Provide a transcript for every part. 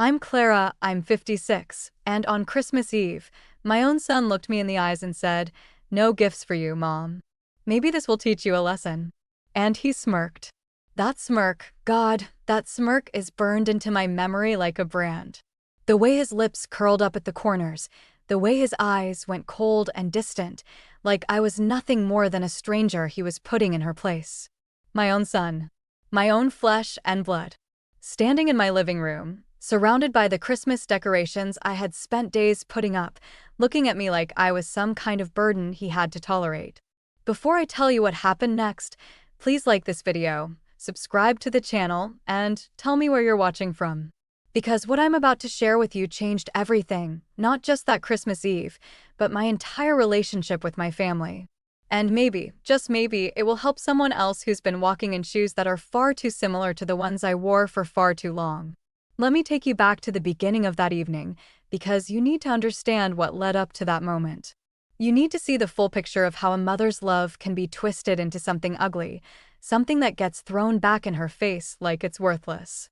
I'm Clara, I'm 56, and on Christmas Eve, my own son looked me in the eyes and said, "No gifts for you, Mom. Maybe this will teach you a lesson." And he smirked. That smirk, God, that smirk is burned into my memory like a brand. The way his lips curled up at the corners, the way his eyes went cold and distant, like I was nothing more than a stranger he was putting in her place. My own son. My own flesh and blood. Standing in my living room, surrounded by the Christmas decorations I had spent days putting up, looking at me like I was some kind of burden he had to tolerate. Before I tell you what happened next, please like this video, subscribe to the channel, and tell me where you're watching from. Because what I'm about to share with you changed everything, not just that Christmas Eve, but my entire relationship with my family. And maybe, just maybe, it will help someone else who's been walking in shoes that are far too similar to the ones I wore for far too long. Let me take you back to the beginning of that evening, because you need to understand what led up to that moment. You need to see the full picture of how a mother's love can be twisted into something ugly, something that gets thrown back in her face like it's worthless.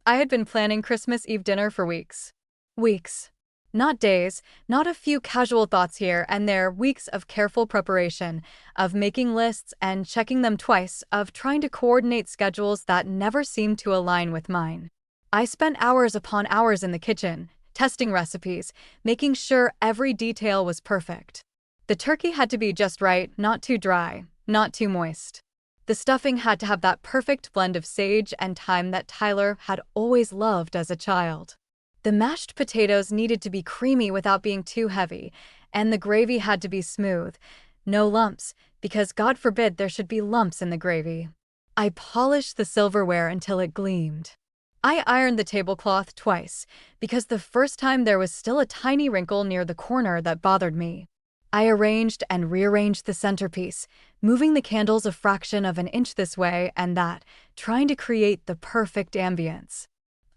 I had been planning Christmas Eve dinner for weeks. Weeks. Not days, not a few casual thoughts here and there, weeks of careful preparation, of making lists and checking them twice, of trying to coordinate schedules that never seemed to align with mine. I spent hours upon hours in the kitchen, testing recipes, making sure every detail was perfect. The turkey had to be just right, not too dry, not too moist. The stuffing had to have that perfect blend of sage and thyme that Tyler had always loved as a child. The mashed potatoes needed to be creamy without being too heavy, and the gravy had to be smooth. No lumps, because God forbid there should be lumps in the gravy. I polished the silverware until it gleamed. I ironed the tablecloth twice, because the first time there was still a tiny wrinkle near the corner that bothered me. I arranged and rearranged the centerpiece, moving the candles a fraction of an inch this way and that, trying to create the perfect ambience.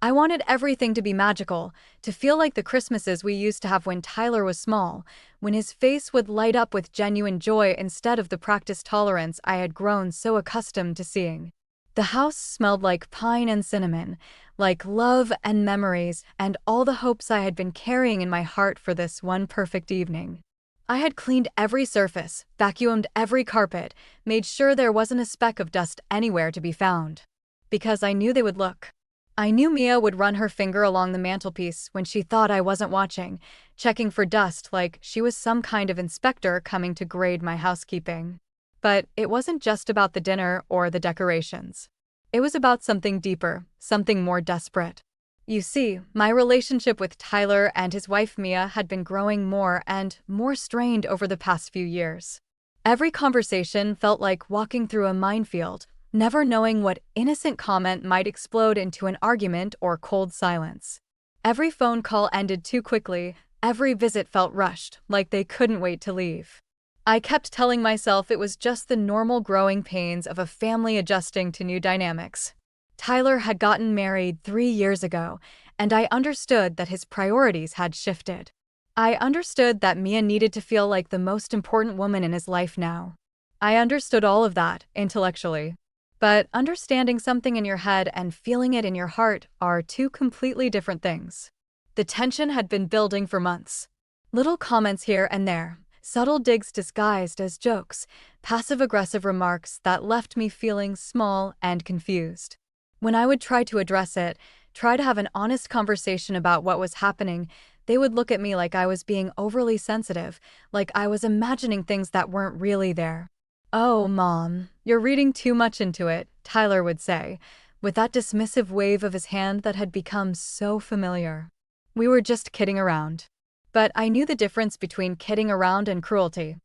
I wanted everything to be magical, to feel like the Christmases we used to have when Tyler was small, when his face would light up with genuine joy instead of the practiced tolerance I had grown so accustomed to seeing. The house smelled like pine and cinnamon, like love and memories and all the hopes I had been carrying in my heart for this one perfect evening. I had cleaned every surface, vacuumed every carpet, made sure there wasn't a speck of dust anywhere to be found. Because I knew they would look. I knew Mia would run her finger along the mantelpiece when she thought I wasn't watching, checking for dust like she was some kind of inspector coming to grade my housekeeping. But it wasn't just about the dinner or the decorations. It was about something deeper, something more desperate. You see, my relationship with Tyler and his wife Mia had been growing more and more strained over the past few years. Every conversation felt like walking through a minefield, never knowing what innocent comment might explode into an argument or cold silence. Every phone call ended too quickly, every visit felt rushed, like they couldn't wait to leave. I kept telling myself it was just the normal growing pains of a family adjusting to new dynamics. Tyler had gotten married 3 years ago, and I understood that his priorities had shifted. I understood that Mia needed to feel like the most important woman in his life now. I understood all of that, intellectually. But understanding something in your head and feeling it in your heart are two completely different things. The tension had been building for months. Little comments here and there, subtle digs disguised as jokes, passive-aggressive remarks that left me feeling small and confused. When I would try to address it, try to have an honest conversation about what was happening, they would look at me like I was being overly sensitive, like I was imagining things that weren't really there. "Oh, Mom, you're reading too much into it," Tyler would say, with that dismissive wave of his hand that had become so familiar. We were just kidding around. But I knew the difference between kidding around and cruelty.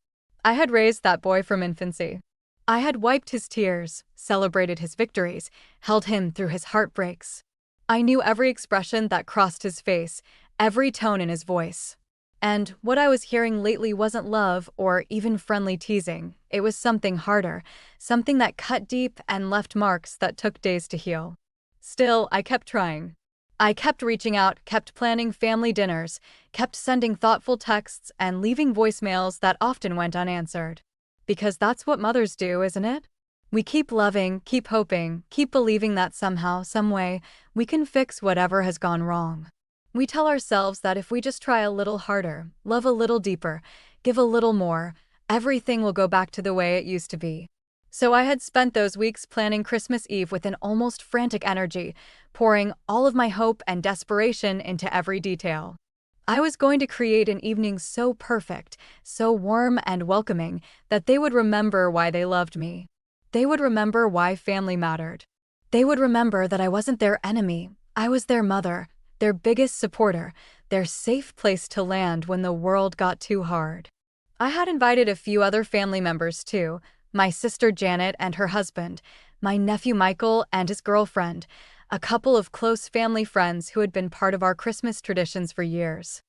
I had raised that boy from infancy. I had wiped his tears, celebrated his victories, held him through his heartbreaks. I knew every expression that crossed his face, every tone in his voice. And what I was hearing lately wasn't love or even friendly teasing. It was something harder, something that cut deep and left marks that took days to heal. Still, I kept trying. I kept reaching out, kept planning family dinners, kept sending thoughtful texts and leaving voicemails that often went unanswered. Because that's what mothers do, isn't it? We keep loving, keep hoping, keep believing that somehow, some way, we can fix whatever has gone wrong. We tell ourselves that if we just try a little harder, love a little deeper, give a little more, everything will go back to the way it used to be. So I had spent those weeks planning Christmas Eve with an almost frantic energy, pouring all of my hope and desperation into every detail. I was going to create an evening so perfect, so warm and welcoming, that they would remember why they loved me. They would remember why family mattered. They would remember that I wasn't their enemy, I was their mother, their biggest supporter, their safe place to land when the world got too hard. I had invited a few other family members too, my sister Janet and her husband, my nephew Michael and his girlfriend, a couple of close family friends who had been part of our Christmas traditions for years.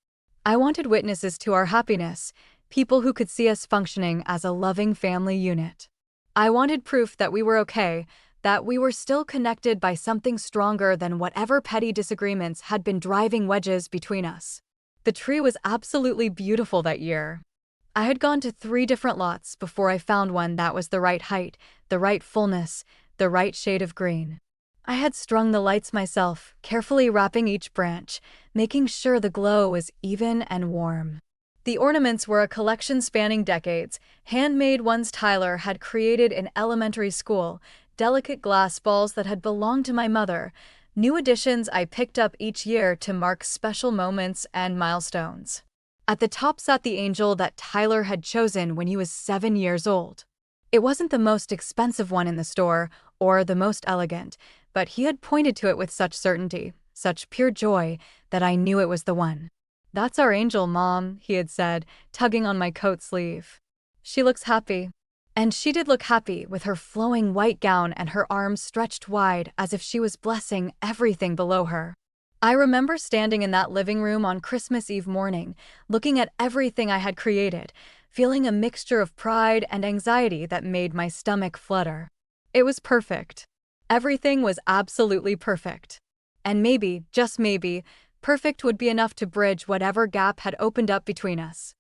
I wanted witnesses to our happiness, people who could see us functioning as a loving family unit. I wanted proof that we were okay, that we were still connected by something stronger than whatever petty disagreements had been driving wedges between us. The tree was absolutely beautiful that year. I had gone to 3 different lots before I found one that was the right height, the right fullness, the right shade of green. I had strung the lights myself, carefully wrapping each branch, making sure the glow was even and warm. The ornaments were a collection spanning decades, handmade ones Tyler had created in elementary school, delicate glass balls that had belonged to my mother, new additions I picked up each year to mark special moments and milestones. At the top sat the angel that Tyler had chosen when he was 7 years old. It wasn't the most expensive one in the store, or the most elegant, but he had pointed to it with such certainty, such pure joy, that I knew it was the one. "That's our angel, Mom," he had said, tugging on my coat sleeve. "She looks happy." And she did look happy, with her flowing white gown and her arms stretched wide as if she was blessing everything below her. I remember standing in that living room on Christmas Eve morning, looking at everything I had created, feeling a mixture of pride and anxiety that made my stomach flutter. It was perfect. Everything was absolutely perfect. And maybe, just maybe, perfect would be enough to bridge whatever gap had opened up between us.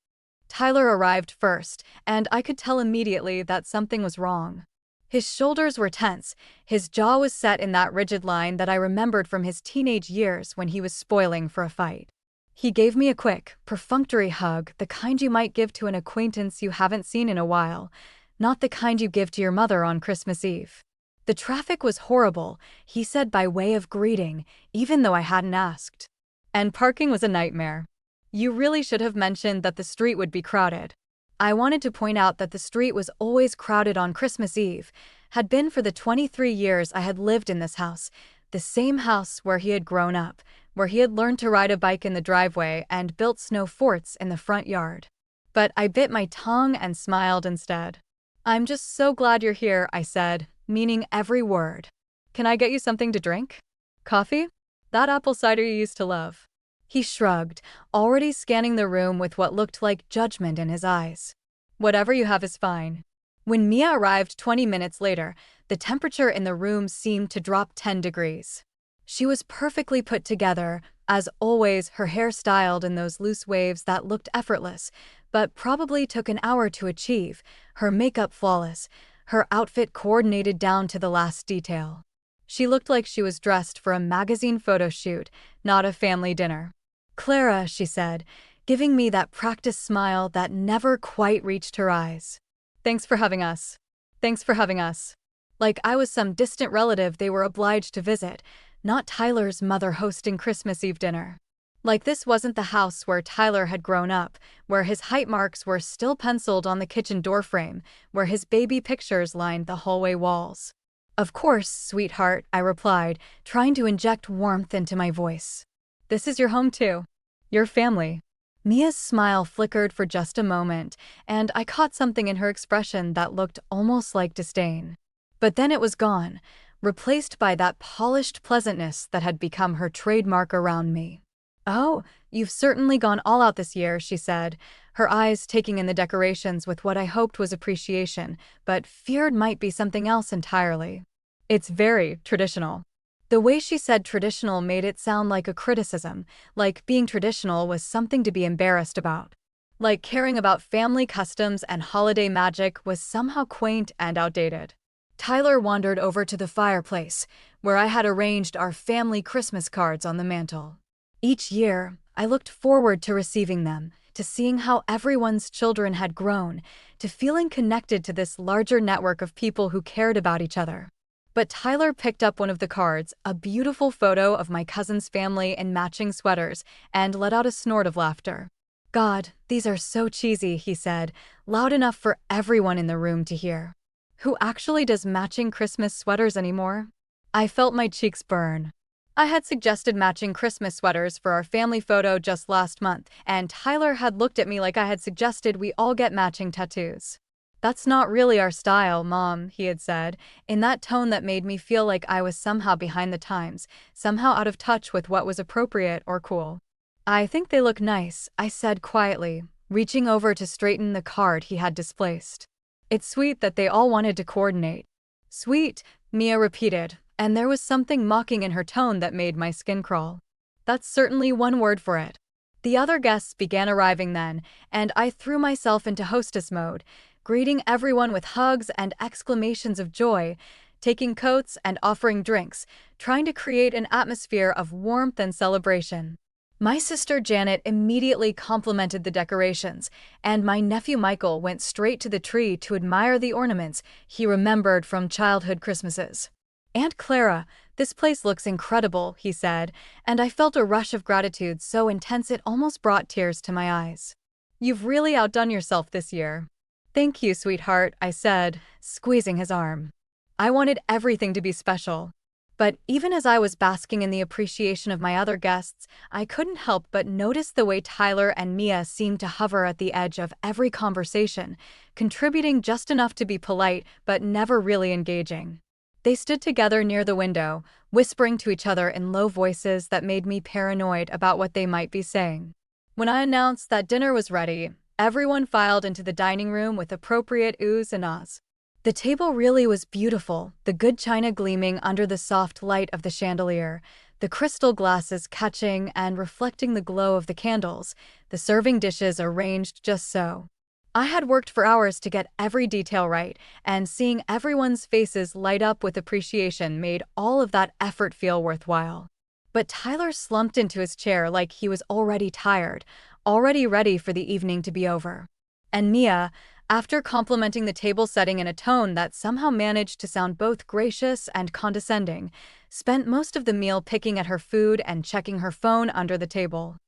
Tyler arrived first, and I could tell immediately that something was wrong. His shoulders were tense, his jaw was set in that rigid line that I remembered from his teenage years when he was spoiling for a fight. He gave me a quick, perfunctory hug, the kind you might give to an acquaintance you haven't seen in a while, not the kind you give to your mother on Christmas Eve. The traffic was horrible, he said by way of greeting, even though I hadn't asked. And parking was a nightmare. "You really should have mentioned that the street would be crowded." I wanted to point out that the street was always crowded on Christmas Eve, had been for the 23 years I had lived in this house, the same house where he had grown up, where he had learned to ride a bike in the driveway and built snow forts in the front yard. But I bit my tongue and smiled instead. "I'm just so glad you're here," I said, meaning every word. "Can I get you something to drink? Coffee? That apple cider you used to love." He shrugged, already scanning the room with what looked like judgment in his eyes. "Whatever you have is fine." When Mia arrived 20 minutes later, the temperature in the room seemed to drop 10 degrees. She was perfectly put together, as always, her hair styled in those loose waves that looked effortless, but probably took an hour to achieve, her makeup flawless, her outfit coordinated down to the last detail. She looked like she was dressed for a magazine photo shoot, not a family dinner. "Clara," she said, giving me that practiced smile that never quite reached her eyes. "Thanks for having us. Thanks for having us." Like I was some distant relative they were obliged to visit, not Tyler's mother hosting Christmas Eve dinner. Like this wasn't the house where Tyler had grown up, where his height marks were still penciled on the kitchen doorframe, where his baby pictures lined the hallway walls. "Of course, sweetheart," I replied, trying to inject warmth into my voice. "This is your home too. Your family." Mia's smile flickered for just a moment, and I caught something in her expression that looked almost like disdain. But then it was gone, replaced by that polished pleasantness that had become her trademark around me. "Oh, you've certainly gone all out this year," she said, her eyes taking in the decorations with what I hoped was appreciation, but feared might be something else entirely. "It's very traditional." The way she said traditional made it sound like a criticism, like being traditional was something to be embarrassed about. Like caring about family customs and holiday magic was somehow quaint and outdated. Tyler wandered over to the fireplace, where I had arranged our family Christmas cards on the mantel. Each year, I looked forward to receiving them, to seeing how everyone's children had grown, to feeling connected to this larger network of people who cared about each other. But Tyler picked up one of the cards, a beautiful photo of my cousin's family in matching sweaters, and let out a snort of laughter. "God, these are so cheesy," he said, loud enough for everyone in the room to hear. "Who actually does matching Christmas sweaters anymore?" I felt my cheeks burn. I had suggested matching Christmas sweaters for our family photo just last month, and Tyler had looked at me like I had suggested we all get matching tattoos. "That's not really our style, Mom," he had said, in that tone that made me feel like I was somehow behind the times, somehow out of touch with what was appropriate or cool. "I think they look nice," I said quietly, reaching over to straighten the card he had displaced. "It's sweet that they all wanted to coordinate." "Sweet," Mia repeated, and there was something mocking in her tone that made my skin crawl. "That's certainly one word for it." The other guests began arriving then, and I threw myself into hostess mode, greeting everyone with hugs and exclamations of joy, taking coats and offering drinks, trying to create an atmosphere of warmth and celebration. My sister Janet immediately complimented the decorations, and my nephew Michael went straight to the tree to admire the ornaments he remembered from childhood Christmases. "Aunt Clara, this place looks incredible," he said, and I felt a rush of gratitude so intense it almost brought tears to my eyes. "You've really outdone yourself this year." "Thank you, sweetheart," I said, squeezing his arm. I wanted everything to be special. But even as I was basking in the appreciation of my other guests, I couldn't help but notice the way Tyler and Mia seemed to hover at the edge of every conversation, contributing just enough to be polite but never really engaging. They stood together near the window, whispering to each other in low voices that made me paranoid about what they might be saying. When I announced that dinner was ready, everyone filed into the dining room with appropriate oohs and ahs. The table really was beautiful, the good china gleaming under the soft light of the chandelier, the crystal glasses catching and reflecting the glow of the candles, the serving dishes arranged just so. I had worked for hours to get every detail right, and seeing everyone's faces light up with appreciation made all of that effort feel worthwhile. But Tyler slumped into his chair like he was already tired, already ready for the evening to be over. And Mia, after complimenting the table setting in a tone that somehow managed to sound both gracious and condescending, spent most of the meal picking at her food and checking her phone under the table.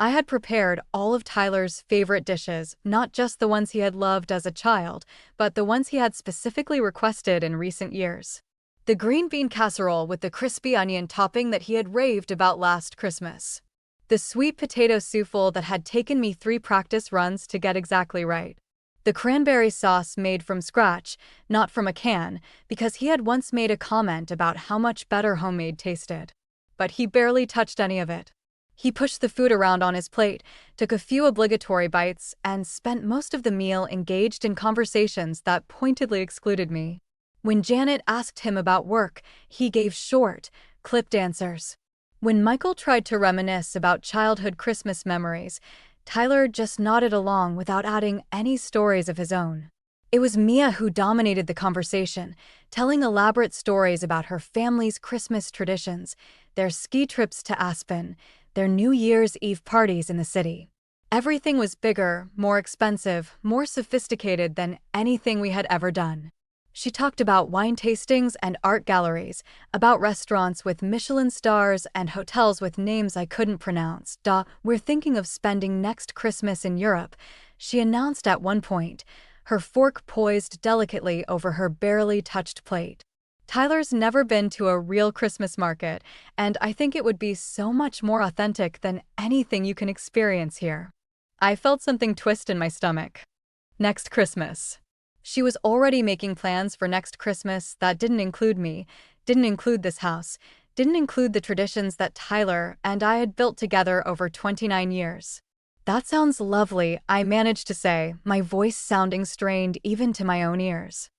I had prepared all of Tyler's favorite dishes, not just the ones he had loved as a child, but the ones he had specifically requested in recent years. The green bean casserole with the crispy onion topping that he had raved about last Christmas. The sweet potato souffle that had taken me 3 practice runs to get exactly right. The cranberry sauce made from scratch, not from a can, because he had once made a comment about how much better homemade tasted. But he barely touched any of it. He pushed the food around on his plate, took a few obligatory bites, and spent most of the meal engaged in conversations that pointedly excluded me. When Janet asked him about work, he gave short, clipped answers. When Michael tried to reminisce about childhood Christmas memories, Tyler just nodded along without adding any stories of his own. It was Mia who dominated the conversation, telling elaborate stories about her family's Christmas traditions, their ski trips to Aspen, their New Year's Eve parties in the city. Everything was bigger, more expensive, more sophisticated than anything we had ever done. She talked about wine tastings and art galleries, about restaurants with Michelin stars and hotels with names I couldn't pronounce. "We're thinking of spending next Christmas in Europe," she announced at one point, her fork poised delicately over her barely touched plate. Tyler's never been to a real Christmas market, and I think it would be so much more authentic than anything you can experience here. I felt something twist in my stomach. Next Christmas. She was already making plans for next Christmas that didn't include me, didn't include this house, didn't include the traditions that Tyler and I had built together over 29 years. "That sounds lovely," I managed to say, my voice sounding strained even to my own ears.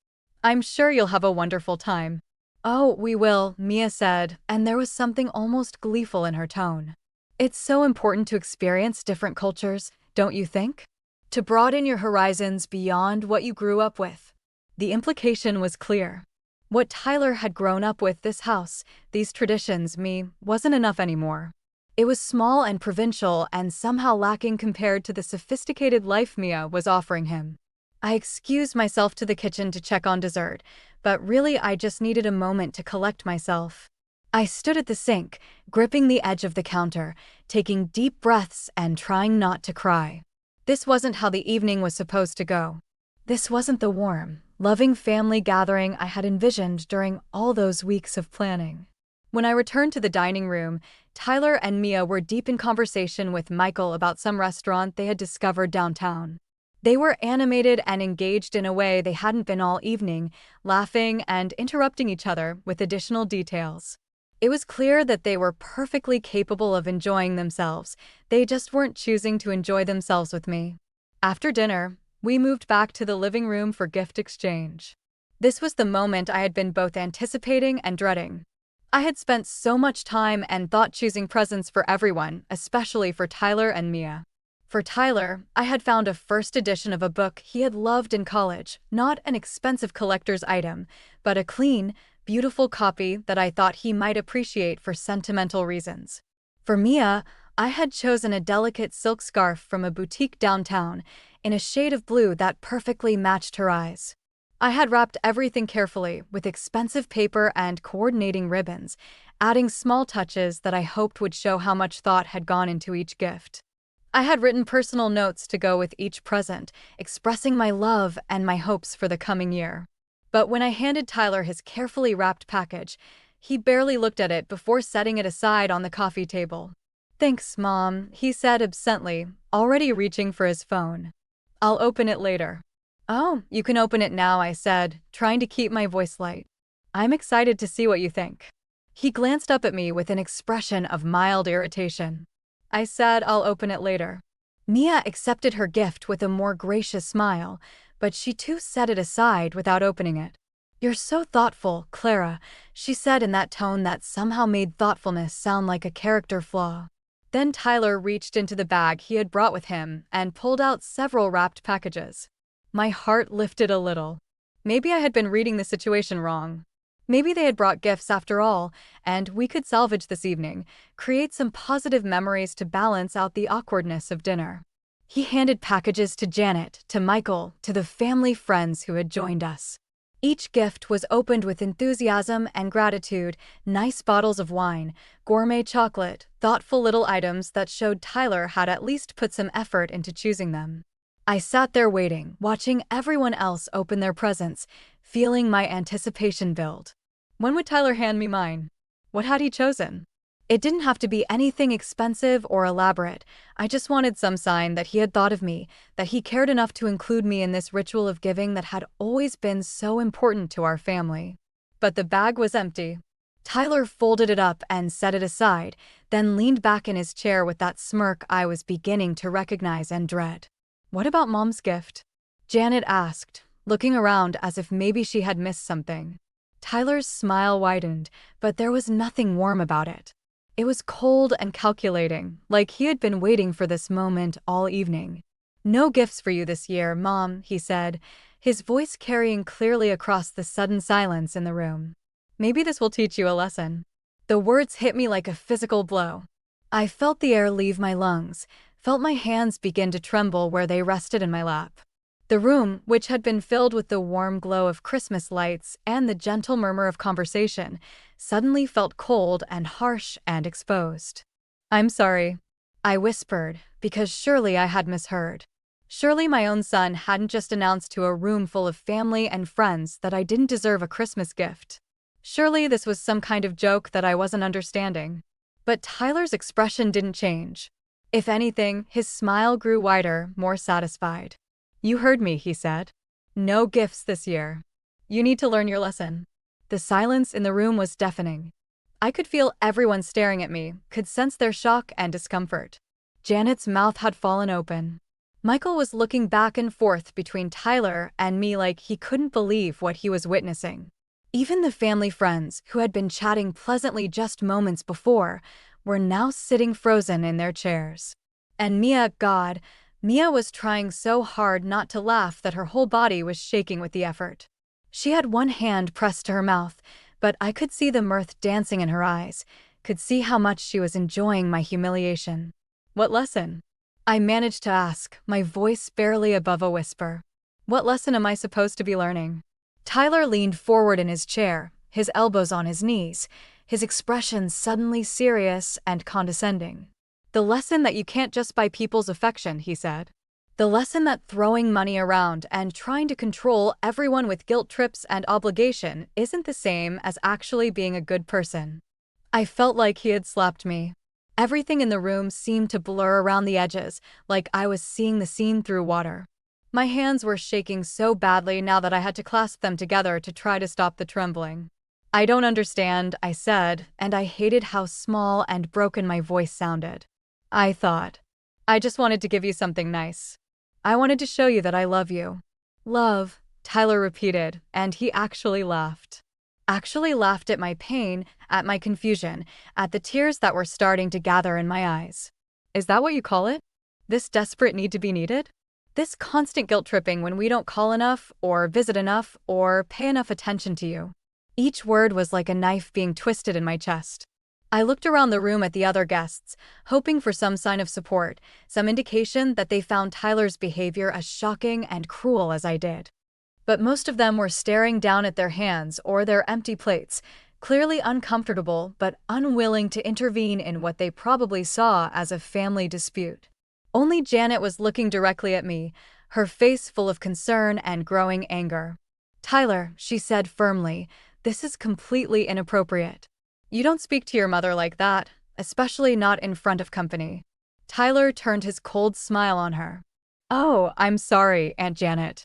"I'm sure you'll have a wonderful time." "Oh, we will," Mia said, and there was something almost gleeful in her tone. "It's so important to experience different cultures, don't you think? To broaden your horizons beyond what you grew up with." The implication was clear. What Tyler had grown up with, this house, these traditions, me, wasn't enough anymore. It was small and provincial and somehow lacking compared to the sophisticated life Mia was offering him. I excused myself to the kitchen to check on dessert, but really I just needed a moment to collect myself. I stood at the sink, gripping the edge of the counter, taking deep breaths and trying not to cry. This wasn't how the evening was supposed to go. This wasn't the warm, loving family gathering I had envisioned during all those weeks of planning. When I returned to the dining room, Tyler and Mia were deep in conversation with Michael about some restaurant they had discovered downtown. They were animated and engaged in a way they hadn't been all evening, laughing and interrupting each other with additional details. It was clear that they were perfectly capable of enjoying themselves, they just weren't choosing to enjoy themselves with me. After dinner, we moved back to the living room for gift exchange. This was the moment I had been both anticipating and dreading. I had spent so much time and thought choosing presents for everyone, especially for Tyler and Mia. For Tyler, I had found a first edition of a book he had loved in college, not an expensive collector's item, but a clean, beautiful copy that I thought he might appreciate for sentimental reasons. For Mia, I had chosen a delicate silk scarf from a boutique downtown, in a shade of blue that perfectly matched her eyes. I had wrapped everything carefully with expensive paper and coordinating ribbons, adding small touches that I hoped would show how much thought had gone into each gift. I had written personal notes to go with each present, expressing my love and my hopes for the coming year. But when I handed Tyler his carefully wrapped package, he barely looked at it before setting it aside on the coffee table. "Thanks, Mom," he said absently, already reaching for his phone. "I'll open it later." "Oh, you can open it now," I said, trying to keep my voice light. "I'm excited to see what you think." He glanced up at me with an expression of mild irritation. I said I'll open it later. Mia accepted her gift with a more gracious smile, but she too set it aside without opening it. "You're so thoughtful, Clara," she said in that tone that somehow made thoughtfulness sound like a character flaw. Then Tyler reached into the bag he had brought with him and pulled out several wrapped packages. My heart lifted a little. Maybe I had been reading the situation wrong. Maybe they had brought gifts after all, and we could salvage this evening, create some positive memories to balance out the awkwardness of dinner. He handed packages to Janet, to Michael, to the family friends who had joined us. Each gift was opened with enthusiasm and gratitude: nice bottles of wine, gourmet chocolate, thoughtful little items that showed Tyler had at least put some effort into choosing them. I sat there waiting, watching everyone else open their presents, feeling my anticipation build. When would Tyler hand me mine? What had he chosen? It didn't have to be anything expensive or elaborate. I just wanted some sign that he had thought of me, that he cared enough to include me in this ritual of giving that had always been so important to our family. But the bag was empty. Tyler folded it up and set it aside, then leaned back in his chair with that smirk I was beginning to recognize and dread. "What about Mom's gift?" Janet asked, looking around as if maybe she had missed something. Tyler's smile widened, but there was nothing warm about it. It was cold and calculating, like he had been waiting for this moment all evening. "No gifts for you this year, Mom," he said, his voice carrying clearly across the sudden silence in the room. "Maybe this will teach you a lesson." The words hit me like a physical blow. I felt the air leave my lungs, felt my hands begin to tremble where they rested in my lap. The room, which had been filled with the warm glow of Christmas lights and the gentle murmur of conversation, suddenly felt cold and harsh and exposed. "I'm sorry," I whispered, because surely I had misheard. Surely my own son hadn't just announced to a room full of family and friends that I didn't deserve a Christmas gift. Surely this was some kind of joke that I wasn't understanding. But Tyler's expression didn't change. If anything, his smile grew wider, more satisfied. "You heard me," he said. "No gifts this year. You need to learn your lesson." The silence in the room was deafening. I could feel everyone staring at me, could sense their shock and discomfort. Janet's mouth had fallen open. Michael was looking back and forth between Tyler and me like he couldn't believe what he was witnessing. Even the family friends, who had been chatting pleasantly just moments before, were now sitting frozen in their chairs. And Mia, God, Mia was trying so hard not to laugh that her whole body was shaking with the effort. She had one hand pressed to her mouth, but I could see the mirth dancing in her eyes, could see how much she was enjoying my humiliation. What lesson? I managed to ask, my voice barely above a whisper. What lesson am I supposed to be learning? Tyler leaned forward in his chair, his elbows on his knees, his expression suddenly serious and condescending. The lesson that you can't just buy people's affection, he said. The lesson that throwing money around and trying to control everyone with guilt trips and obligation isn't the same as actually being a good person. I felt like he had slapped me. Everything in the room seemed to blur around the edges, like I was seeing the scene through water. My hands were shaking so badly now that I had to clasp them together to try to stop the trembling. I don't understand, I said, and I hated how small and broken my voice sounded. I just wanted to give you something nice. I wanted to show you that I love you. Love, Tyler repeated, and he actually laughed. Actually laughed at my pain, at my confusion, at the tears that were starting to gather in my eyes. Is that what you call it? This desperate need to be needed? This constant guilt tripping when we don't call enough, or visit enough, or pay enough attention to you? Each word was like a knife being twisted in my chest. I looked around the room at the other guests, hoping for some sign of support, some indication that they found Tyler's behavior as shocking and cruel as I did. But most of them were staring down at their hands or their empty plates, clearly uncomfortable but unwilling to intervene in what they probably saw as a family dispute. Only Janet was looking directly at me, her face full of concern and growing anger. Tyler, she said firmly, this is completely inappropriate. You don't speak to your mother like that, especially not in front of company. Tyler turned his cold smile on her. Oh, I'm sorry, Aunt Janet.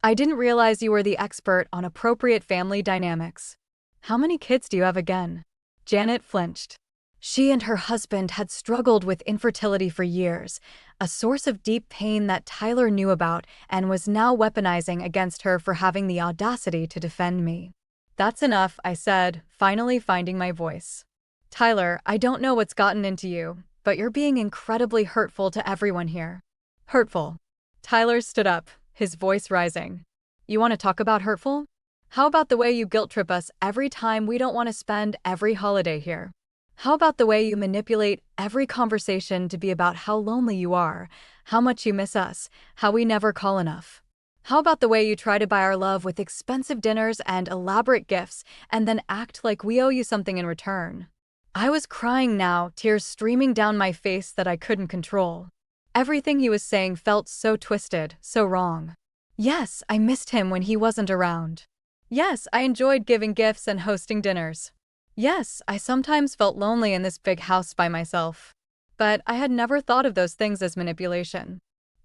I didn't realize you were the expert on appropriate family dynamics. How many kids do you have again? Janet flinched. She and her husband had struggled with infertility for years, a source of deep pain that Tyler knew about and was now weaponizing against her for having the audacity to defend me. That's enough, I said, finally finding my voice. Tyler, I don't know what's gotten into you, but you're being incredibly hurtful to everyone here. Hurtful. Tyler stood up, his voice rising. You want to talk about hurtful? How about the way you guilt trip us every time we don't want to spend every holiday here? How about the way you manipulate every conversation to be about how lonely you are, how much you miss us, how we never call enough? How about the way you try to buy our love with expensive dinners and elaborate gifts and then act like we owe you something in return? I was crying now, tears streaming down my face that I couldn't control. Everything he was saying felt so twisted, so wrong. Yes, I missed him when he wasn't around. Yes, I enjoyed giving gifts and hosting dinners. Yes, I sometimes felt lonely in this big house by myself. But I had never thought of those things as manipulation.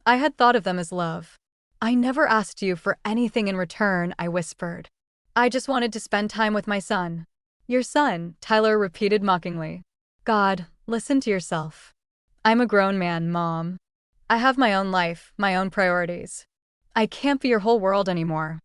I had thought of them as love. I never asked you for anything in return, I whispered. I just wanted to spend time with my son. Your son, Tyler repeated mockingly. God, listen to yourself. I'm a grown man, Mom. I have my own life, my own priorities. I can't be your whole world anymore.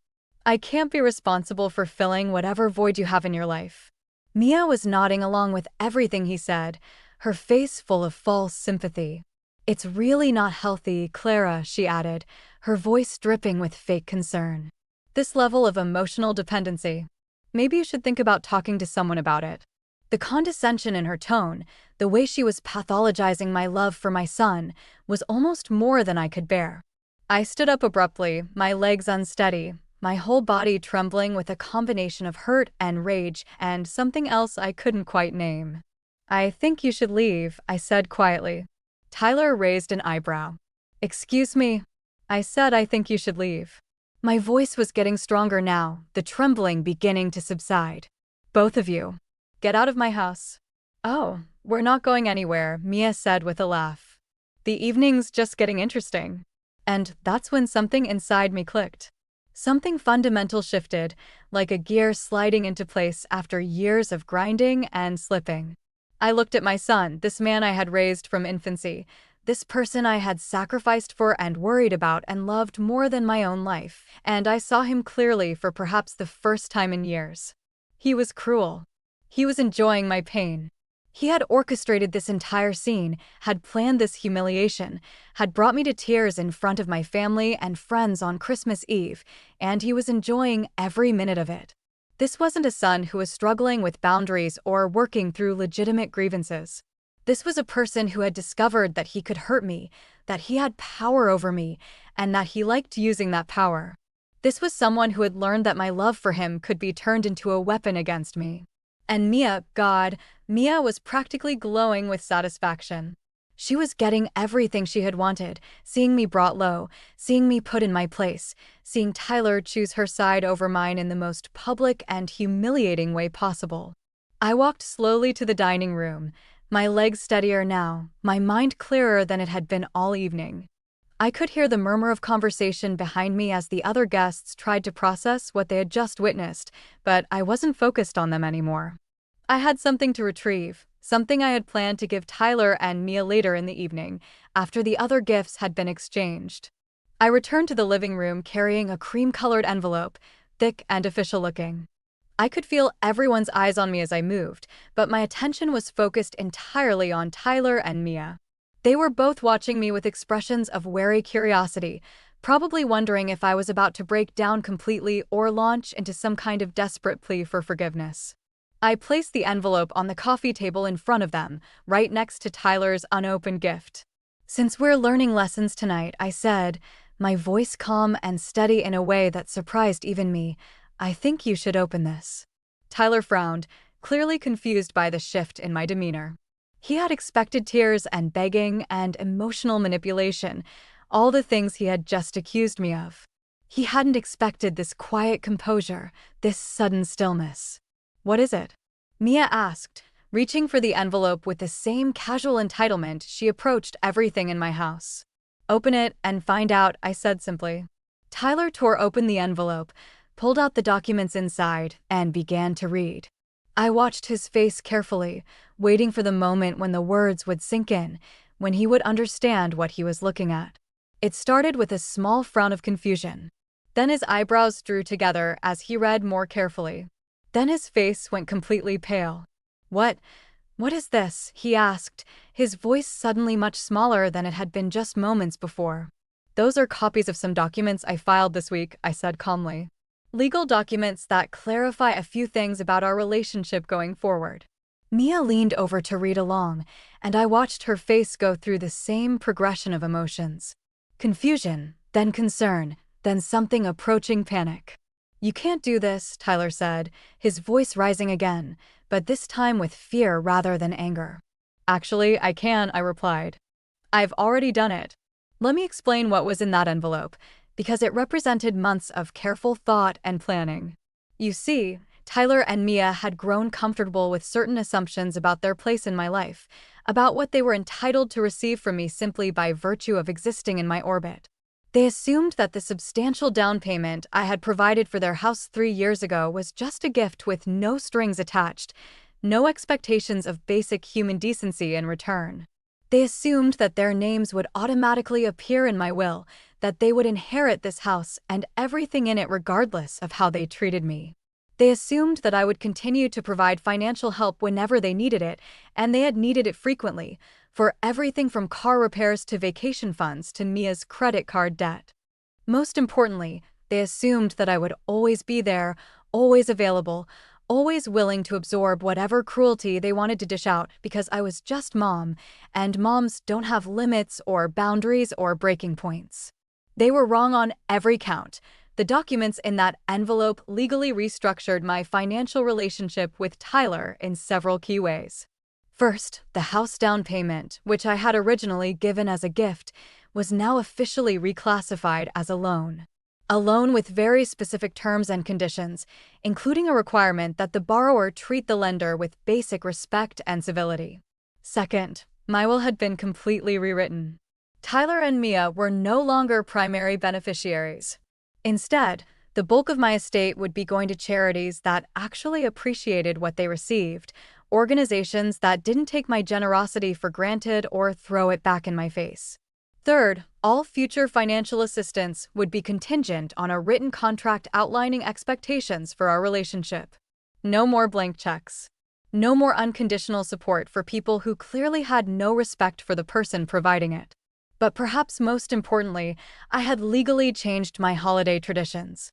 I can't be responsible for filling whatever void you have in your life. Mia was nodding along with everything he said, her face full of false sympathy. It's really not healthy, Clara, she added, her voice dripping with fake concern. This level of emotional dependency. Maybe you should think about talking to someone about it. The condescension in her tone, the way she was pathologizing my love for my son, was almost more than I could bear. I stood up abruptly, my legs unsteady, my whole body trembling with a combination of hurt and rage and something else I couldn't quite name. I think you should leave, I said quietly. Tyler raised an eyebrow. Excuse me? I said I think you should leave. My voice was getting stronger now, the trembling beginning to subside. Both of you. Get out of my house. Oh, we're not going anywhere, Mia said with a laugh. The evening's just getting interesting. And that's when something inside me clicked. Something fundamental shifted, like a gear sliding into place after years of grinding and slipping. I looked at my son, this man I had raised from infancy, this person I had sacrificed for and worried about and loved more than my own life, and I saw him clearly for perhaps the first time in years. He was cruel. He was enjoying my pain. He had orchestrated this entire scene, had planned this humiliation, had brought me to tears in front of my family and friends on Christmas Eve, and he was enjoying every minute of it. This wasn't a son who was struggling with boundaries or working through legitimate grievances. This was a person who had discovered that he could hurt me, that he had power over me, and that he liked using that power. This was someone who had learned that my love for him could be turned into a weapon against me. And Mia, God, Mia was practically glowing with satisfaction. She was getting everything she had wanted, seeing me brought low, seeing me put in my place, seeing Tyler choose her side over mine in the most public and humiliating way possible. I walked slowly to the dining room, my legs steadier now, my mind clearer than it had been all evening. I could hear the murmur of conversation behind me as the other guests tried to process what they had just witnessed, but I wasn't focused on them anymore. I had something to retrieve, something I had planned to give Tyler and Mia later in the evening, after the other gifts had been exchanged. I returned to the living room carrying a cream-colored envelope, thick and official-looking. I could feel everyone's eyes on me as I moved, but my attention was focused entirely on Tyler and Mia. They were both watching me with expressions of wary curiosity, probably wondering if I was about to break down completely or launch into some kind of desperate plea for forgiveness. I placed the envelope on the coffee table in front of them, right next to Tyler's unopened gift. "Since we're learning lessons tonight," I said, my voice calm and steady in a way that surprised even me, "I think you should open this." Tyler frowned, clearly confused by the shift in my demeanor. He had expected tears and begging and emotional manipulation, all the things he had just accused me of. He hadn't expected this quiet composure, this sudden stillness. "What is it?" Mia asked, reaching for the envelope with the same casual entitlement she approached everything in my house. "Open it and find out," I said simply. Tyler tore open the envelope, pulled out the documents inside, and began to read. I watched his face carefully, waiting for the moment when the words would sink in, when he would understand what he was looking at. It started with a small frown of confusion. Then his eyebrows drew together as he read more carefully. Then his face went completely pale. What is this?" he asked, his voice suddenly much smaller than it had been just moments before. "Those are copies of some documents I filed this week," I said calmly. "Legal documents that clarify a few things about our relationship going forward." Mia leaned over to read along, and I watched her face go through the same progression of emotions. Confusion, then concern, then something approaching panic. "You can't do this," Tyler said, his voice rising again, but this time with fear rather than anger. "Actually, I can," I replied. "I've already done it. Let me explain what was in that envelope, because it represented months of careful thought and planning. You see, Tyler and Mia had grown comfortable with certain assumptions about their place in my life, about what they were entitled to receive from me simply by virtue of existing in my orbit. They assumed that the substantial down payment I had provided for their house 3 years ago was just a gift with no strings attached, no expectations of basic human decency in return. They assumed that their names would automatically appear in my will, that they would inherit this house and everything in it regardless of how they treated me. They assumed that I would continue to provide financial help whenever they needed it, and they had needed it frequently, for everything from car repairs to vacation funds to Mia's credit card debt. Most importantly, they assumed that I would always be there, always available, always willing to absorb whatever cruelty they wanted to dish out because I was just mom, and moms don't have limits or boundaries or breaking points. They were wrong on every count. The documents in that envelope legally restructured my financial relationship with Tyler in several key ways. First, the house down payment, which I had originally given as a gift, was now officially reclassified as a loan. A loan with very specific terms and conditions, including a requirement that the borrower treat the lender with basic respect and civility. Second, my will had been completely rewritten. Tyler and Mia were no longer primary beneficiaries. Instead, the bulk of my estate would be going to charities that actually appreciated what they received, organizations that didn't take my generosity for granted or throw it back in my face. Third, all future financial assistance would be contingent on a written contract outlining expectations for our relationship. No more blank checks. No more unconditional support for people who clearly had no respect for the person providing it. But perhaps most importantly, I had legally changed my holiday traditions.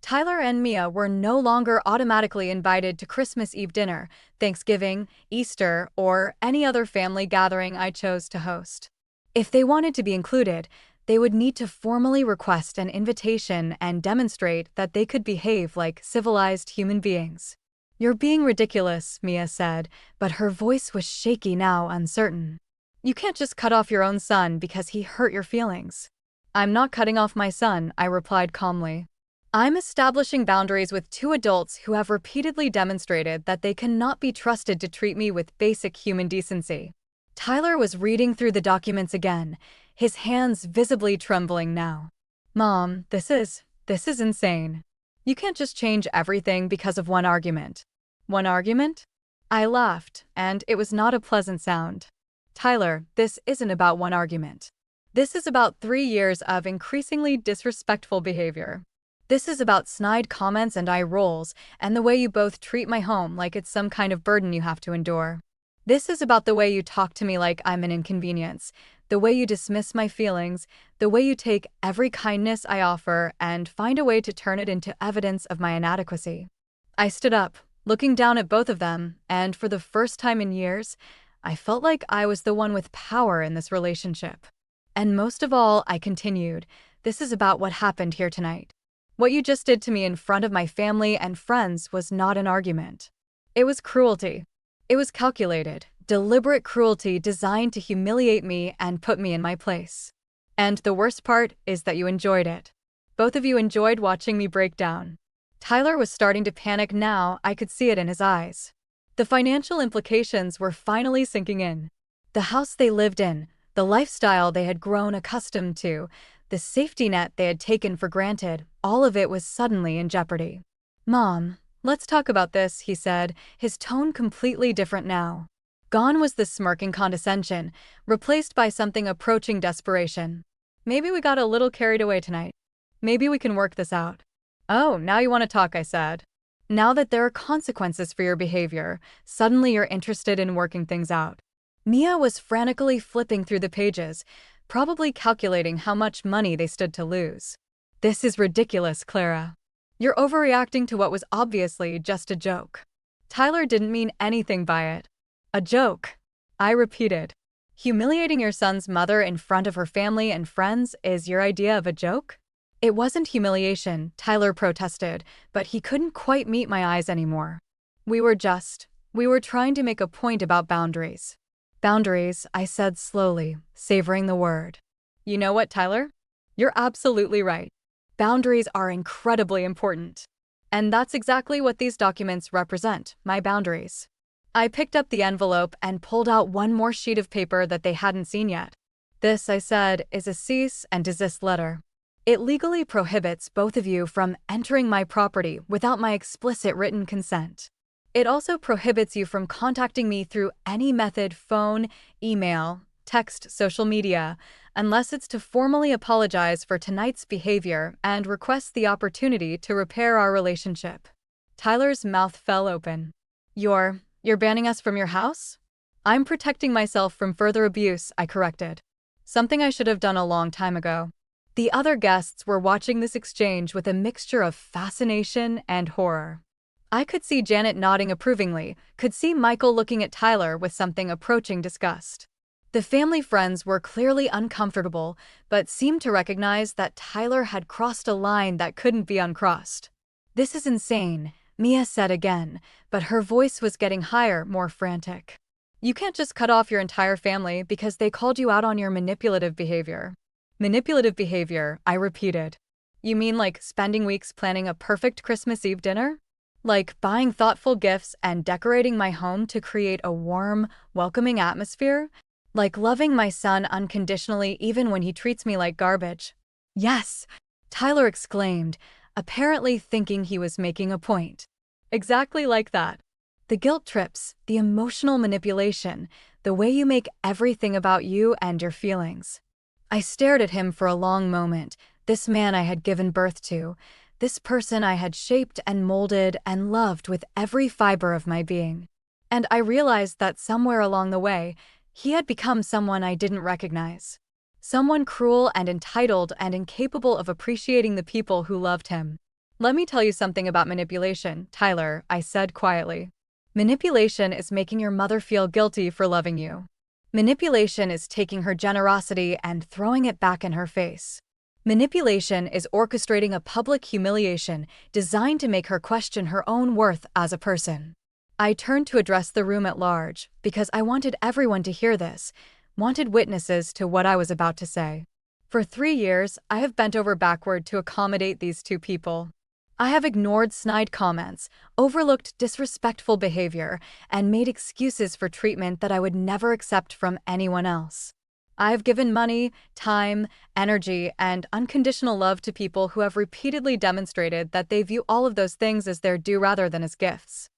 Tyler and Mia were no longer automatically invited to Christmas Eve dinner, Thanksgiving, Easter, or any other family gathering I chose to host. If they wanted to be included, they would need to formally request an invitation and demonstrate that they could behave like civilized human beings. "You're being ridiculous," Mia said, but her voice was shaky now, uncertain. "You can't just cut off your own son because he hurt your feelings." "I'm not cutting off my son," I replied calmly. "I'm establishing boundaries with two adults who have repeatedly demonstrated that they cannot be trusted to treat me with basic human decency." Tyler was reading through the documents again, his hands visibly trembling now. "Mom, this is insane. You can't just change everything because of one argument." "One argument?" I laughed, and it was not a pleasant sound. "Tyler, this isn't about one argument. This is about 3 years of increasingly disrespectful behavior. This is about snide comments and eye rolls, and the way you both treat my home like it's some kind of burden you have to endure. This is about the way you talk to me like I'm an inconvenience, the way you dismiss my feelings, the way you take every kindness I offer and find a way to turn it into evidence of my inadequacy." I stood up, looking down at both of them, and for the first time in years, I felt like I was the one with power in this relationship. "And most of all," I continued, "this is about what happened here tonight. What you just did to me in front of my family and friends was not an argument. It was cruelty. It was calculated, deliberate cruelty designed to humiliate me and put me in my place. And the worst part is that you enjoyed it. Both of you enjoyed watching me break down." Tyler was starting to panic now. I could see it in his eyes. The financial implications were finally sinking in. The house they lived in, the lifestyle they had grown accustomed to, the safety net they had taken for granted, all of it was suddenly in jeopardy. "Mom, let's talk about this," he said, his tone completely different now. Gone was the smirking condescension, replaced by something approaching desperation. "Maybe we got a little carried away tonight. Maybe we can work this out." "Oh, now you want to talk," I said. "Now that there are consequences for your behavior, suddenly you're interested in working things out." Mia was frantically flipping through the pages, probably calculating how much money they stood to lose. "This is ridiculous, Clara. You're overreacting to what was obviously just a joke. Tyler didn't mean anything by it." "A joke," I repeated. "Humiliating your son's mother in front of her family and friends is your idea of a joke?" "It wasn't humiliation," Tyler protested, but he couldn't quite meet my eyes anymore. We were trying to make a point about boundaries." "Boundaries," I said slowly, savoring the word. "You know what, Tyler? You're absolutely right. Boundaries are incredibly important. And that's exactly what these documents represent, my boundaries." I picked up the envelope and pulled out one more sheet of paper that they hadn't seen yet. "This," I said, "is a cease and desist letter. It legally prohibits both of you from entering my property without my explicit written consent. It also prohibits you from contacting me through any method, phone, email, text, social media, unless it's to formally apologize for tonight's behavior and request the opportunity to repair our relationship." Tyler's mouth fell open. You're banning us from your house?" "I'm protecting myself from further abuse," I corrected. Something I should have done a long time ago. The other guests were watching this exchange with a mixture of fascination and horror. I could see Janet nodding approvingly, could see Michael looking at Tyler with something approaching disgust. The family friends were clearly uncomfortable, but seemed to recognize that Tyler had crossed a line that couldn't be uncrossed. "This is insane," Mia said again, but her voice was getting higher, more frantic. "You can't just cut off your entire family because they called you out on your manipulative behavior." "Manipulative behavior," I repeated. "You mean like spending weeks planning a perfect Christmas Eve dinner? Like buying thoughtful gifts and decorating my home to create a warm, welcoming atmosphere? Like loving my son unconditionally even when he treats me like garbage?" "Yes," Tyler exclaimed, apparently thinking he was making a point. "Exactly like that. The guilt trips, the emotional manipulation, the way you make everything about you and your feelings." I stared at him for a long moment, this man I had given birth to, this person I had shaped and molded and loved with every fiber of my being. And I realized that somewhere along the way, he had become someone I didn't recognize. Someone cruel and entitled and incapable of appreciating the people who loved him. Let me tell you something about manipulation, Tyler, I said quietly. Manipulation is making your mother feel guilty for loving you. Manipulation is taking her generosity and throwing it back in her face. Manipulation is orchestrating a public humiliation designed to make her question her own worth as a person. I turned to address the room at large because I wanted everyone to hear this, wanted witnesses to what I was about to say. For 3 years, I have bent over backward to accommodate these two people. I have ignored snide comments, overlooked disrespectful behavior, and made excuses for treatment that I would never accept from anyone else. I've given money, time, energy, and unconditional love to people who have repeatedly demonstrated that they view all of those things as their due rather than as gifts.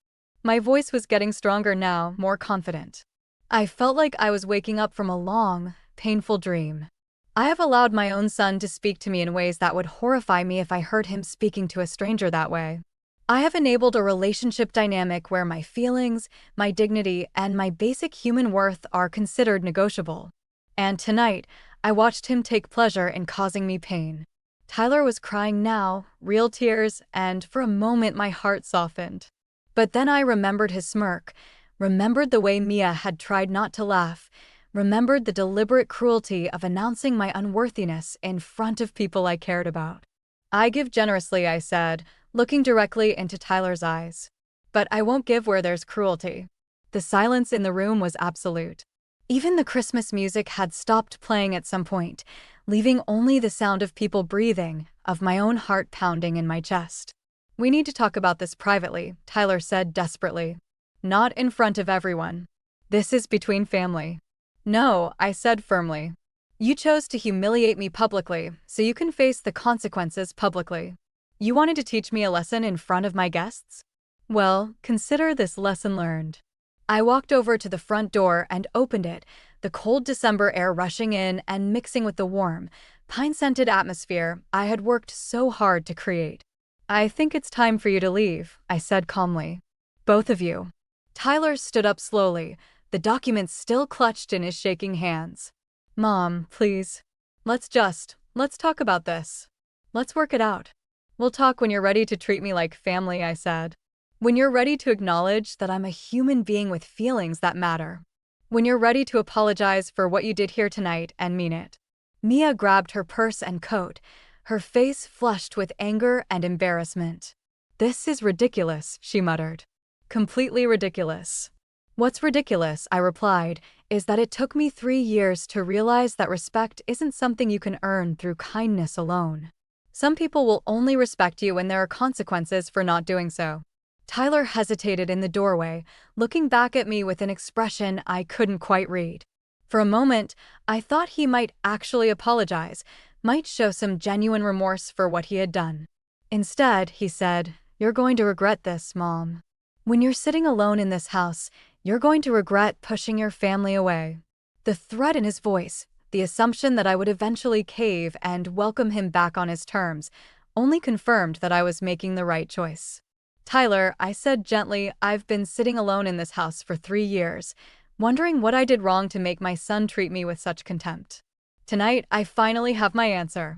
My voice was getting stronger now, more confident. I felt like I was waking up from a long, painful dream. I have allowed my own son to speak to me in ways that would horrify me if I heard him speaking to a stranger that way. I have enabled a relationship dynamic where my feelings, my dignity, and my basic human worth are considered negotiable. And tonight, I watched him take pleasure in causing me pain. Tyler was crying now, real tears, and for a moment my heart softened. But then I remembered his smirk, remembered the way Mia had tried not to laugh, remembered the deliberate cruelty of announcing my unworthiness in front of people I cared about. I give generously, I said, looking directly into Tyler's eyes. But I won't give where there's cruelty. The silence in the room was absolute. Even the Christmas music had stopped playing at some point, leaving only the sound of people breathing, of my own heart pounding in my chest. We need to talk about this privately, Tyler said desperately. Not in front of everyone. This is between family. No, I said firmly. You chose to humiliate me publicly, so you can face the consequences publicly. You wanted to teach me a lesson in front of my guests? Well, consider this lesson learned. I walked over to the front door and opened it, the cold December air rushing in and mixing with the warm, pine-scented atmosphere I had worked so hard to create. I think it's time for you to leave, I said calmly. Both of you. Tyler stood up slowly, the documents still clutched in his shaking hands. Mom, please. Let's talk about this. Let's work it out. We'll talk when you're ready to treat me like family, I said. When you're ready to acknowledge that I'm a human being with feelings that matter. When you're ready to apologize for what you did here tonight and mean it. Mia grabbed her purse and coat, her face flushed with anger and embarrassment. This is ridiculous, she muttered. Completely ridiculous. What's ridiculous, I replied, is that it took me 3 years to realize that respect isn't something you can earn through kindness alone. Some people will only respect you when there are consequences for not doing so. Tyler hesitated in the doorway, looking back at me with an expression I couldn't quite read. For a moment, I thought he might actually apologize, might show some genuine remorse for what he had done. Instead, he said, "You're going to regret this, Mom. When you're sitting alone in this house, you're going to regret pushing your family away." The threat in his voice, the assumption that I would eventually cave and welcome him back on his terms, only confirmed that I was making the right choice. Tyler, I said gently, I've been sitting alone in this house for 3 years, wondering what I did wrong to make my son treat me with such contempt. Tonight, I finally have my answer.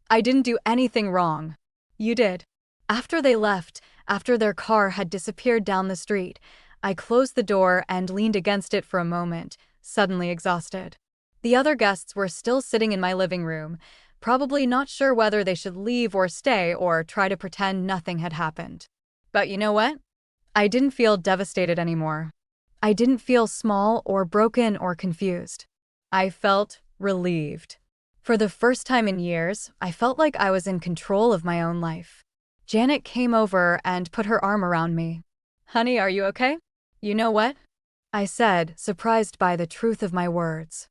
I didn't do anything wrong. You did. After they left, after their car had disappeared down the street, I closed the door and leaned against it for a moment, suddenly exhausted. The other guests were still sitting in my living room, probably not sure whether they should leave or stay or try to pretend nothing had happened. But you know what? I didn't feel devastated anymore. I didn't feel small or broken or confused. I felt relieved. For the first time in years, I felt like I was in control of my own life. Janet came over and put her arm around me. Honey, are you okay? You know what? I said, surprised by the truth of my words.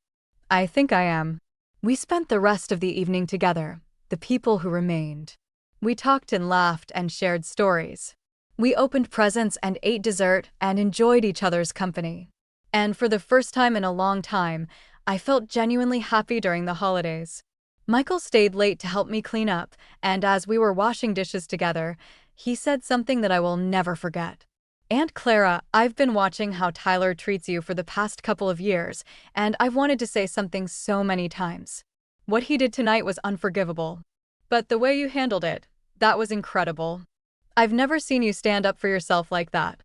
I think I am. We spent the rest of the evening together, the people who remained. We talked and laughed and shared stories. We opened presents and ate dessert and enjoyed each other's company. And for the first time in a long time, I felt genuinely happy during the holidays. Michael stayed late to help me clean up, and as we were washing dishes together, he said something that I will never forget. Aunt Clara, I've been watching how Tyler treats you for the past couple of years, and I've wanted to say something so many times. What he did tonight was unforgivable. But the way you handled it, That was incredible. I've never seen you stand up for yourself like that.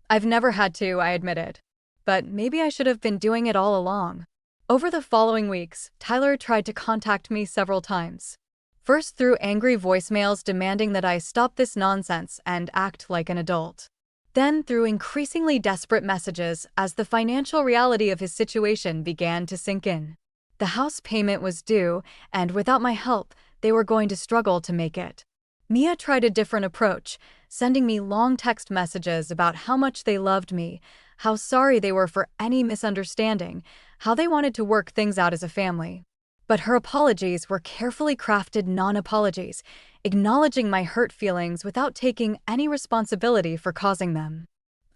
I've never had to, I admitted. But maybe I should have been doing it all along. Over the following weeks, Tyler tried to contact me several times. First through angry voicemails demanding that I stop this nonsense and act like an adult. Then through increasingly desperate messages as the financial reality of his situation began to sink in. The house payment was due, and without my help, they were going to struggle to make it. Mia tried a different approach, sending me long text messages about how much they loved me, how sorry they were for any misunderstanding, how they wanted to work things out as a family. But her apologies were carefully crafted non-apologies, acknowledging my hurt feelings without taking any responsibility for causing them.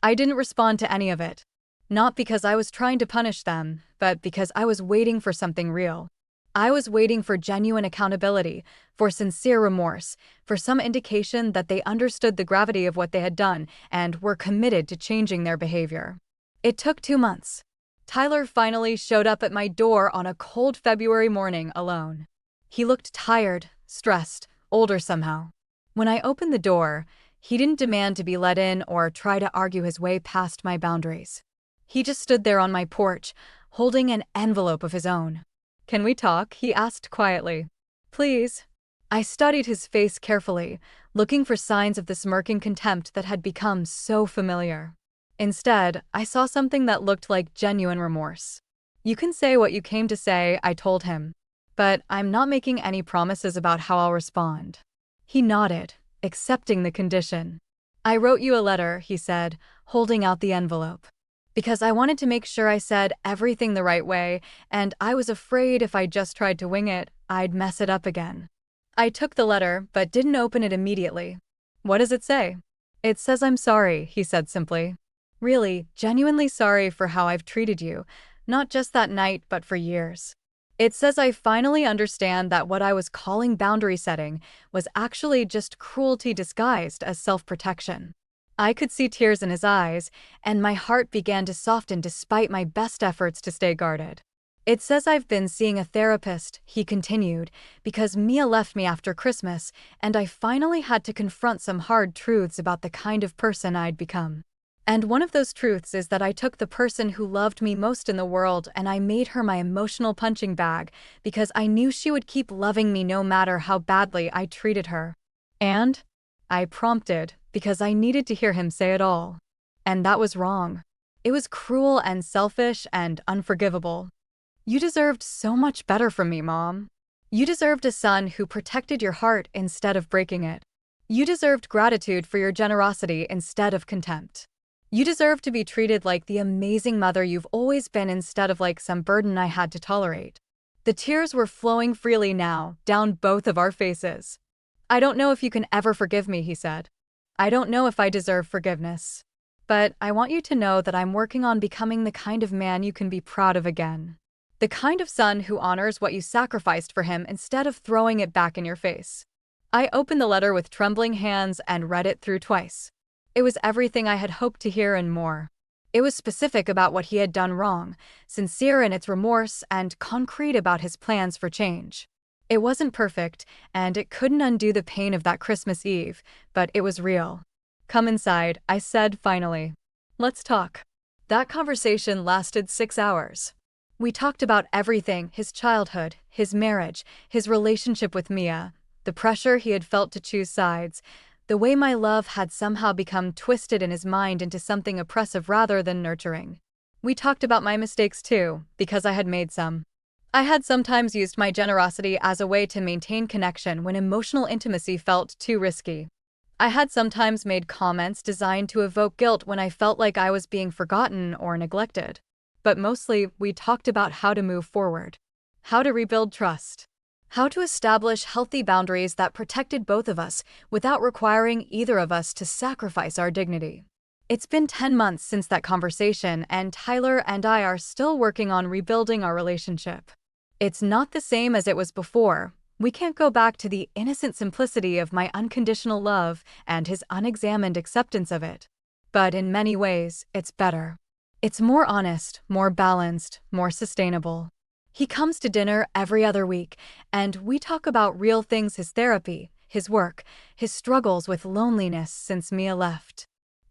I didn't respond to any of it. Not because I was trying to punish them, but because I was waiting for something real. I was waiting for genuine accountability, for sincere remorse, for some indication that they understood the gravity of what they had done and were committed to changing their behavior. It took 2 months. Tyler finally showed up at my door on a cold February morning alone. He looked tired, stressed, older somehow. When I opened the door, he didn't demand to be let in or try to argue his way past my boundaries. He just stood there on my porch, holding an envelope of his own. "Can we talk?" he asked quietly. "Please." I studied his face carefully, looking for signs of the smirking contempt that had become so familiar. Instead, I saw something that looked like genuine remorse. "You can say what you came to say," I told him. "But I'm not making any promises about how I'll respond." He nodded, accepting the condition. "I wrote you a letter," he said, holding out the envelope. "Because I wanted to make sure I said everything the right way, and I was afraid if I just tried to wing it, I'd mess it up again." I took the letter, but didn't open it immediately. "What does it say?" "It says I'm sorry," he said simply. "Really, genuinely sorry for how I've treated you, not just that night, but for years. It says I finally understand that what I was calling boundary setting was actually just cruelty disguised as self-protection." I could see tears in his eyes, and my heart began to soften despite my best efforts to stay guarded. "It says I've been seeing a therapist," he continued, "because Mia left me after Christmas, and I finally had to confront some hard truths about the kind of person I'd become. And one of those truths is that I took the person who loved me most in the world and I made her my emotional punching bag because I knew she would keep loving me no matter how badly I treated her." "And?" I prompted, because I needed to hear him say it all. "And that was wrong. It was cruel and selfish and unforgivable. You deserved so much better from me, Mom. You deserved a son who protected your heart instead of breaking it. You deserved gratitude for your generosity instead of contempt. You deserve to be treated like the amazing mother you've always been instead of like some burden I had to tolerate." The tears were flowing freely now, down both of our faces. "I don't know if you can ever forgive me," he said. "I don't know if I deserve forgiveness. But I want you to know that I'm working on becoming the kind of man you can be proud of again. The kind of son who honors what you sacrificed for him instead of throwing it back in your face." I opened the letter with trembling hands and read it through twice. It was everything I had hoped to hear and more. It was specific about what he had done wrong, sincere in its remorse, and concrete about his plans for change. It wasn't perfect, and it couldn't undo the pain of that Christmas Eve, but it was real. "Come inside," I said finally. "Let's talk." That conversation lasted 6 hours. We talked about everything: his childhood, his marriage, his relationship with Mia, the pressure he had felt to choose sides, the way my love had somehow become twisted in his mind into something oppressive rather than nurturing. We talked about my mistakes too, because I had made some. I had sometimes used my generosity as a way to maintain connection when emotional intimacy felt too risky. I had sometimes made comments designed to evoke guilt when I felt like I was being forgotten or neglected. But mostly, we talked about how to move forward, how to rebuild trust, how to establish healthy boundaries that protected both of us without requiring either of us to sacrifice our dignity. It's been 10 months since that conversation, and Tyler and I are still working on rebuilding our relationship. It's not the same as it was before. We can't go back to the innocent simplicity of my unconditional love and his unexamined acceptance of it. But in many ways, it's better. It's more honest, more balanced, more sustainable. He comes to dinner every other week, and we talk about real things: his therapy, his work, his struggles with loneliness since Mia left.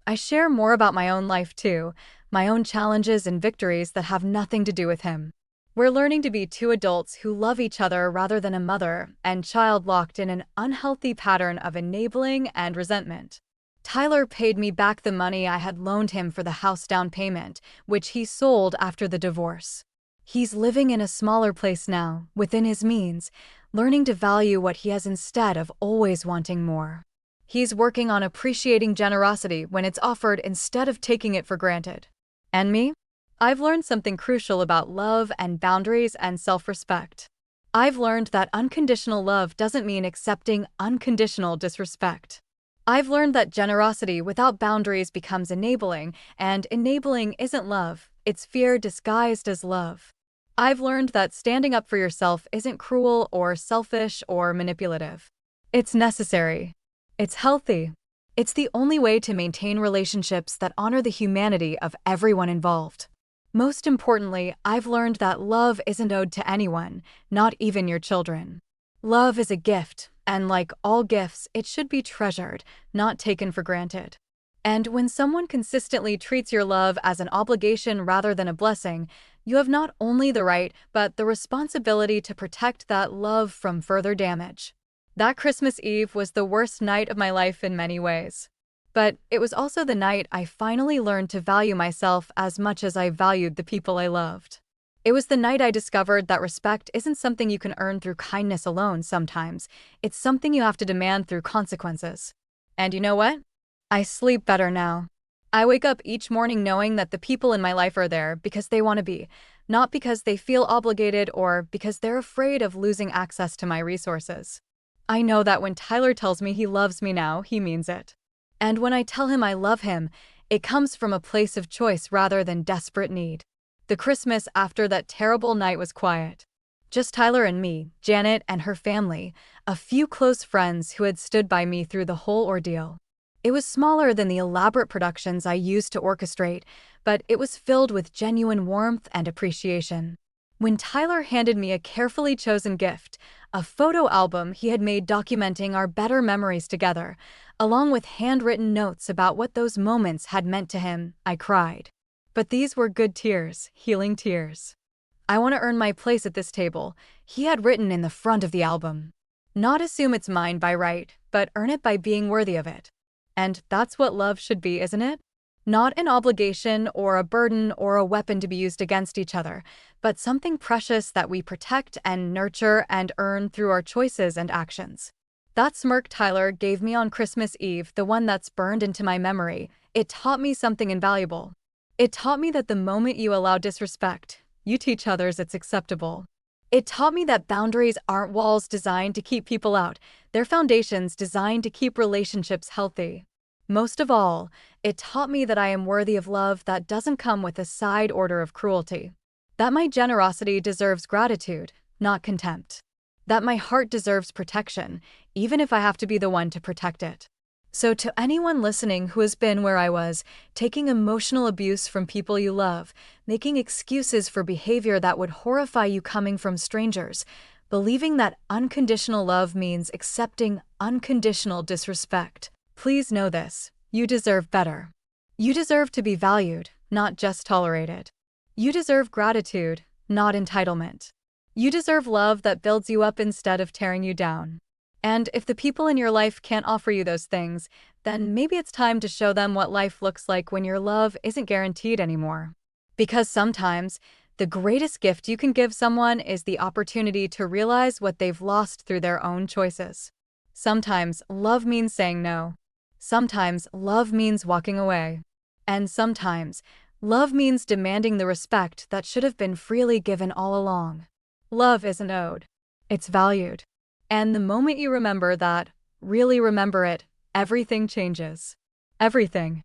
I share more about my own life too, my own challenges and victories that have nothing to do with him. We're learning to be two adults who love each other rather than a mother and child locked in an unhealthy pattern of enabling and resentment. Tyler paid me back the money I had loaned him for the house down payment, which he sold after the divorce. He's living in a smaller place now, within his means, learning to value what he has instead of always wanting more. He's working on appreciating generosity when it's offered instead of taking it for granted. And me? I've learned something crucial about love and boundaries and self-respect. I've learned that unconditional love doesn't mean accepting unconditional disrespect. I've learned that generosity without boundaries becomes enabling, and enabling isn't love, it's fear disguised as love. I've learned that standing up for yourself isn't cruel or selfish or manipulative. It's necessary. It's healthy. It's the only way to maintain relationships that honor the humanity of everyone involved. Most importantly, I've learned that love isn't owed to anyone, not even your children. Love is a gift, and like all gifts, it should be treasured, not taken for granted. And when someone consistently treats your love as an obligation rather than a blessing, you have not only the right, but the responsibility to protect that love from further damage. That Christmas Eve was the worst night of my life in many ways. But it was also the night I finally learned to value myself as much as I valued the people I loved. It was the night I discovered that respect isn't something you can earn through kindness alone sometimes, it's something you have to demand through consequences. And you know what? I sleep better now. I wake up each morning knowing that the people in my life are there because they want to be, not because they feel obligated or because they're afraid of losing access to my resources. I know that when Tyler tells me he loves me now, he means it. And when I tell him I love him, it comes from a place of choice rather than desperate need. The Christmas after that terrible night was quiet. Just Tyler and me, Janet and her family, a few close friends who had stood by me through the whole ordeal. It was smaller than the elaborate productions I used to orchestrate, but it was filled with genuine warmth and appreciation. When Tyler handed me a carefully chosen gift, a photo album he had made documenting our better memories together, along with handwritten notes about what those moments had meant to him, I cried. But these were good tears, healing tears. I want to earn my place at this table, he had written in the front of the album. Not assume it's mine by right, but earn it by being worthy of it. And that's what love should be, isn't it? Not an obligation or a burden or a weapon to be used against each other, but something precious that we protect and nurture and earn through our choices and actions. That smirk Tyler gave me on Christmas Eve, the one that's burned into my memory, it taught me something invaluable. It taught me that the moment you allow disrespect, you teach others it's acceptable. It taught me that boundaries aren't walls designed to keep people out, they're foundations designed to keep relationships healthy. Most of all, it taught me that I am worthy of love that doesn't come with a side order of cruelty. That my generosity deserves gratitude, not contempt. That my heart deserves protection, even if I have to be the one to protect it. So to anyone listening who has been where I was, taking emotional abuse from people you love, making excuses for behavior that would horrify you coming from strangers, believing that unconditional love means accepting unconditional disrespect, please know this, you deserve better. You deserve to be valued, not just tolerated. You deserve gratitude, not entitlement. You deserve love that builds you up instead of tearing you down. And if the people in your life can't offer you those things, then maybe it's time to show them what life looks like when your love isn't guaranteed anymore. Because sometimes, the greatest gift you can give someone is the opportunity to realize what they've lost through their own choices. Sometimes, love means saying no. Sometimes, love means walking away. And sometimes, love means demanding the respect that should have been freely given all along. Love isn't owed. It's valued. And the moment you remember that, really remember it, everything changes. Everything.